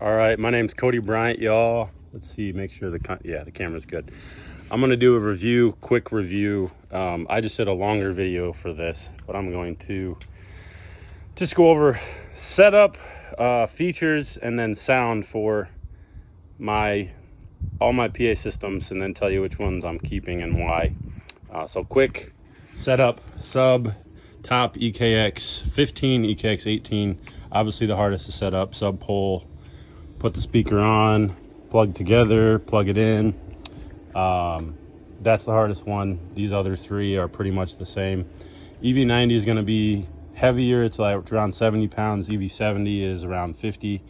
All right, my name's Cody Bryant, y'all. Let's see, make sure the camera's good. I'm gonna do a quick review. I just did a longer video for this, but I'm going to just go over setup, features, and then sound for all my PA systems, and then tell you which ones I'm keeping and why. So quick setup: sub, top EKX 15, EKX 18. Obviously the hardest to set up. Sub pole. Put the speaker on, plug together, plug it in. That's the hardest one. These other three are pretty much the same. EV90 is going to be heavier. It's like around 70 pounds. EV70 is around 50.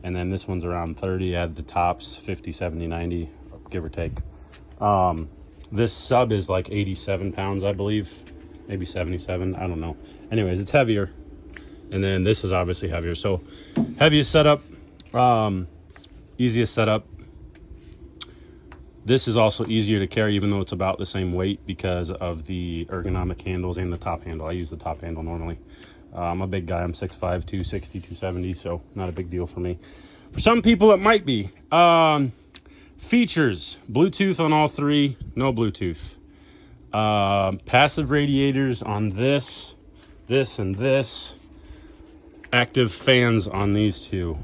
And then this one's around 30. Add the tops, 50, 70, 90, give or take. This sub is like 87 pounds, I believe. Maybe 77, I don't know. Anyways, it's heavier. And then this is obviously heavier. So heaviest setup. Easiest setup. This is also easier to carry, even though it's about the same weight, because of the ergonomic handles and the top handle. I use the top handle normally. I'm a big guy. I'm 6'5", 260, 270, so not a big deal for me. For some people, it might be. Features: Bluetooth on all three, no Bluetooth. Passive radiators on this, and this. Active fans on these two.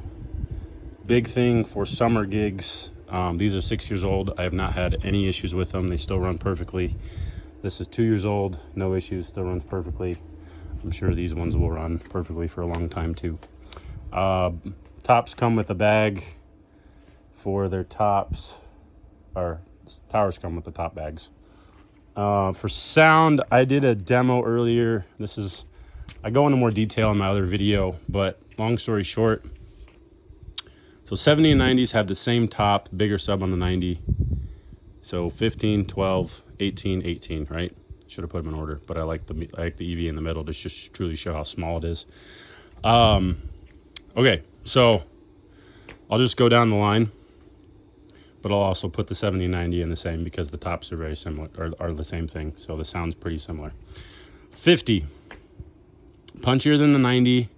Big thing for summer gigs. These are 6 years old. I have not had any issues with them. They still run perfectly. This is 2 years old. No issues. Still runs perfectly. I'm sure these ones will run perfectly for a long time too. Tops come with a bag for their tops. Or towers come with the top bags. For sound, I did a demo earlier. I go into more detail in my other video, but long story short, so 70 and 90s have the same top, bigger sub on the 90. So 15, 12, 18, 18, right? Should have put them in order, but I like the EV in the middle to just truly show how small it is. Okay, so I'll just go down the line, but I'll also put the 70 and 90 in the same, because the tops are very similar, or are the same thing. So the sound's pretty similar. 50, punchier than the 90,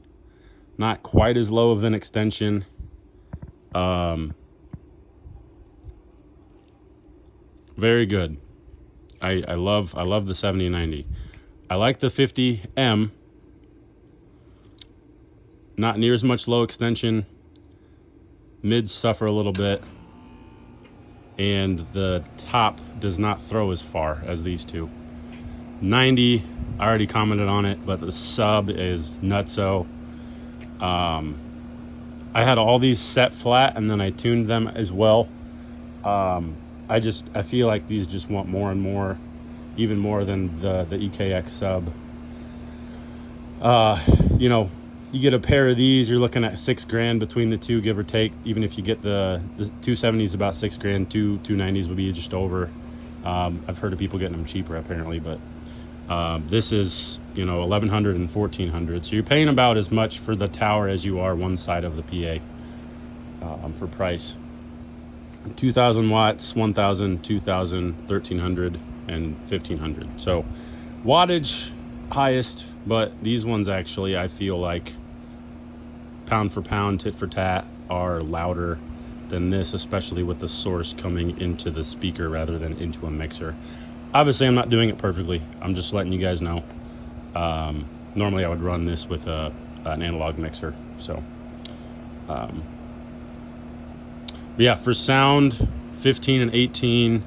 not quite as low of an extension. Very good. I love the 70 and 90. I like the 50M. Not near as much low extension. Mids suffer a little bit. And the top does not throw as far as these two. 90, I already commented on it, but the sub is nutso. I had all these set flat, and then I tuned them as well. I feel like these just want more and more, even more than the EKX sub. You get a pair of these, you're looking at $6,000 between the two, give or take. Even if you get the 270s, about $6,000, 290s will be just over. I've heard of people getting them cheaper apparently, but this is, $1,100 and $1,400. So you're paying about as much for the tower as you are one side of the PA for price. 2,000 watts, 1,000, 2,000, 1,300, and 1,500. So wattage highest, but these ones actually, I feel like, pound for pound, tit for tat, are louder than this, especially with the source coming into the speaker rather than into a mixer. Obviously, I'm not doing it perfectly. I'm just letting you guys know. Normally, I would run this with an analog mixer. So, but yeah, for sound, 15 and 18,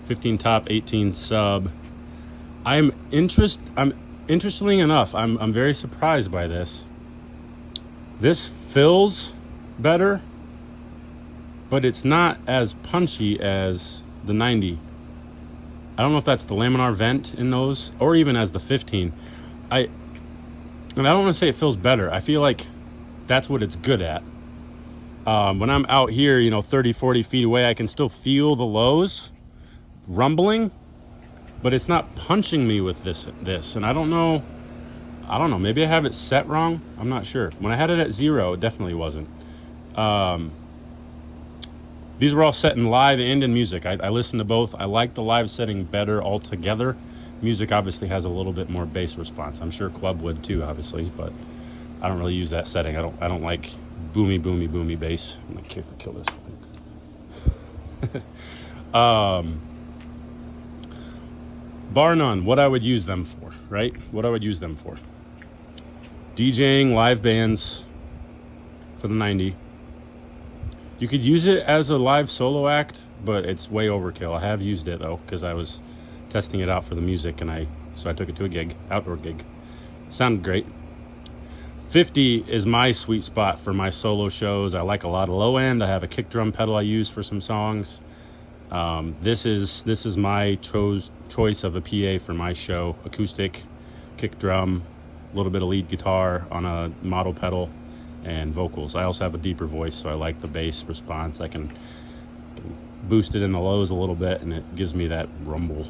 15 top, 18 sub. Interestingly enough, I'm very surprised by this. This fills better, but it's not as punchy as the 90. I don't know if that's the laminar vent in those, or even as the 15. I don't want to say it feels better. I feel like that's what it's good at. When I'm out here, 30, 40 feet away, I can still feel the lows rumbling, but it's not punching me with this. And I don't know, maybe I have it set wrong. I'm not sure. When I had it at 0, it definitely wasn't. These were all set in live and in music. I listened to both. I like the live setting better altogether. Music obviously has a little bit more bass response. I'm sure club would too, obviously, but I don't really use that setting. I don't like boomy, boomy, boomy bass. I'm gonna kill this one. Bar none, what I would use them for, right? What I would use them for. DJing live bands for the 90. You could use it as a live solo act, but it's way overkill. I have used it though, because I was testing it out for the music, and so I took it to a gig, outdoor gig. Sounded great. 50 is my sweet spot for my solo shows. I like a lot of low end. I have a kick drum pedal I use for some songs. This is my choice of a PA for my show. Acoustic, kick drum, a little bit of lead guitar on a model pedal, and vocals. I also have a deeper voice, so I like the bass response. I can boost it in the lows a little bit, and it gives me that rumble.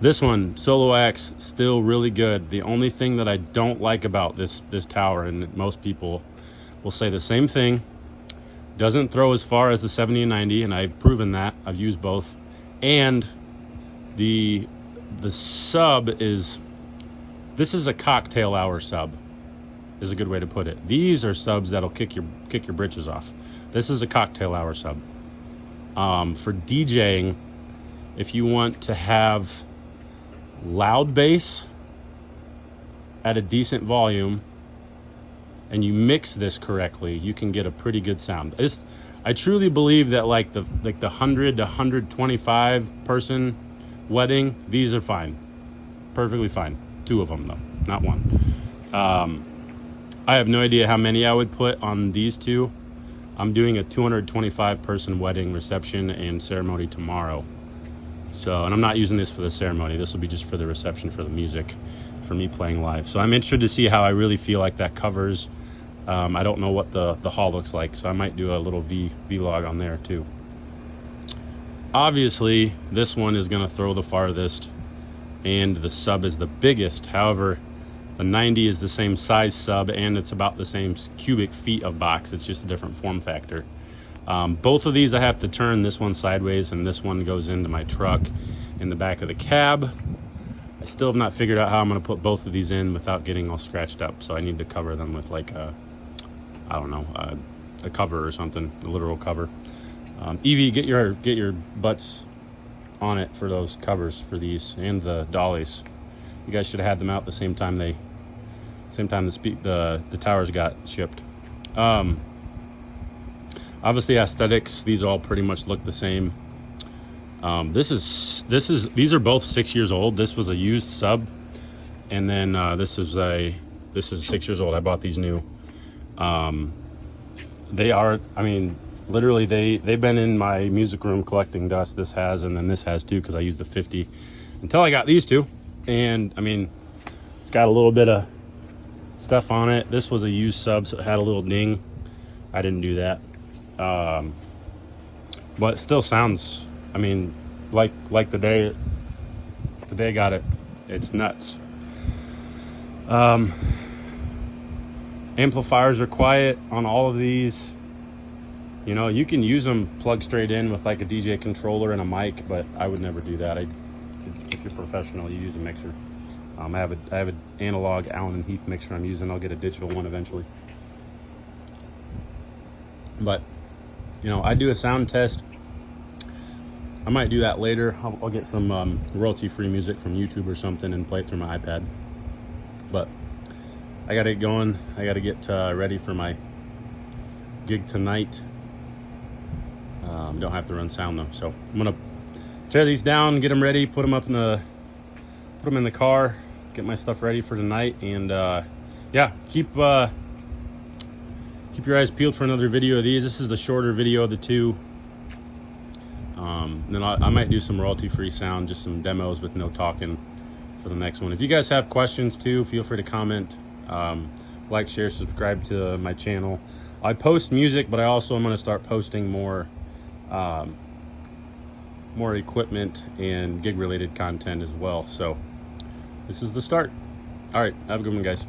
This one, solo acts, still really good. The only thing that I don't like about this tower, and most people will say the same thing, doesn't throw as far as the 70 and 90, and I've proven that. I've used both. And the sub is, this is a cocktail hour sub, is a good way to put it. These are subs that'll kick your britches off. This is a cocktail hour sub. For DJing, if you want to have loud bass at a decent volume and you mix this correctly, you can get a pretty good sound. I truly believe that like the 100 to 125 person wedding, these are fine, perfectly fine. 2 of them though, not 1. I have no idea how many I would put on these 2. I'm doing a 225 person wedding reception and ceremony tomorrow. So, and I'm not using this for the ceremony. This will be just for the reception, for the music, for me playing live. So I'm interested to see how I really feel like that covers. I don't know what the hall looks like, so I might do a little vlog on there too. Obviously, this one is going to throw the farthest, and the sub is the biggest. However, the 90 is the same size sub, and it's about the same cubic feet of box. It's just a different form factor. Both of these I have to turn, this one sideways and this one goes into my truck in the back of the cab. I still have not figured out how I'm going to put both of these in without getting all scratched up, so I need to cover them with like a, I don't know, a cover or something, a literal cover. Evie, get your butts on it for those covers for these and the dollies. You guys should have had them out the same time the towers got shipped. Obviously aesthetics, these all pretty much look the same. These are both 6 years old. This was a used sub, and then this is 6 years old. I bought these new. They are, I mean, literally they've been in my music room collecting dust. This has, and then this has too, because I used the 50 until I got these 2. And I mean, it's got a little bit of stuff on it. This was a used sub, so it had a little ding. I didn't do that. But it still sounds, I mean, like the day I got it. It's nuts. Amplifiers are quiet on all of these. You know, you can use them plug straight in with like a DJ controller and a mic, but I would never do that. If you're professional, you use a mixer. I have an analog Allen and Heath mixer I'm using. I'll get a digital one eventually. But you know, I do a sound test. I might do that later. I'll get some royalty-free music from YouTube or something and play it through my iPad. But I gotta get going. I gotta get ready for my gig tonight. Don't have to run sound though, so I'm gonna tear these down, get them ready, put them in the car, get my stuff ready for tonight, and yeah, keep your eyes peeled for another video of these. This is the shorter video of the 2. Then I might do some royalty-free sound, just some demos with no talking for the next one. If you guys have questions too, feel free to comment. Like, share, subscribe to my channel. I post music, but I also am going to start posting more equipment and gig-related content as well. So this is the start. All right, have a good one, guys.